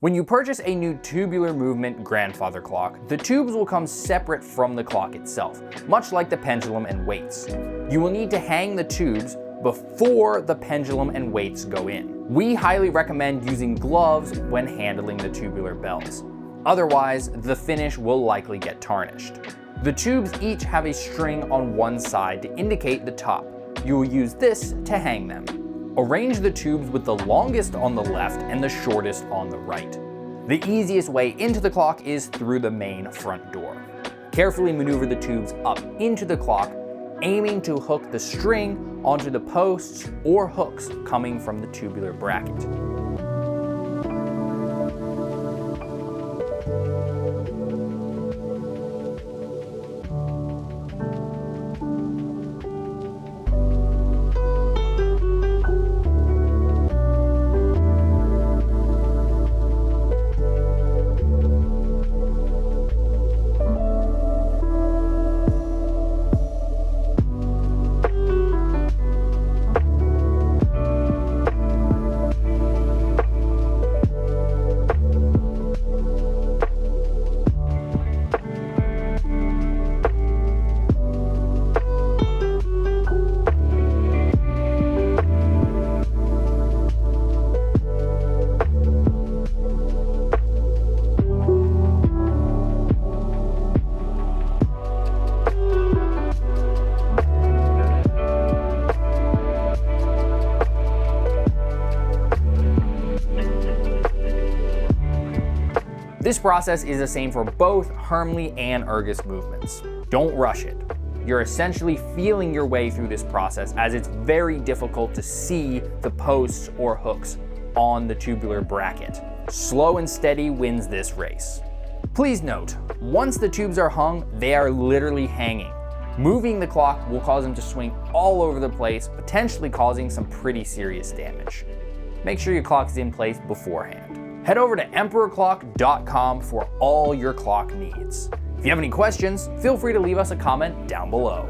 When you purchase a new tubular movement grandfather clock, the tubes will come separate from the clock itself, much like the pendulum and weights. You will need to hang the tubes before the pendulum and weights go in. We highly recommend using gloves when handling the tubular bells. Otherwise, the finish will likely get tarnished. The tubes each have a string on one side to indicate the top. You will use this to hang them. Arrange the tubes with the longest on the left and the shortest on the right. The easiest way into the clock is through the main front door. Carefully maneuver the tubes up into the clock, aiming to hook the string onto the posts or hooks coming from the tubular bracket. This process is the same for both Hermle and ergus movements. Don't rush it. You're essentially feeling your way through this process as it's very difficult to see the posts or hooks on the tubular bracket. Slow and steady wins this race. Please note, once the tubes are hung, they are literally hanging. Moving the clock will cause them to swing all over the place, potentially causing some pretty serious damage. Make sure your clock is in place beforehand. Head over to emperorclock.com for all your clock needs. If you have any questions, feel free to leave us a comment down below.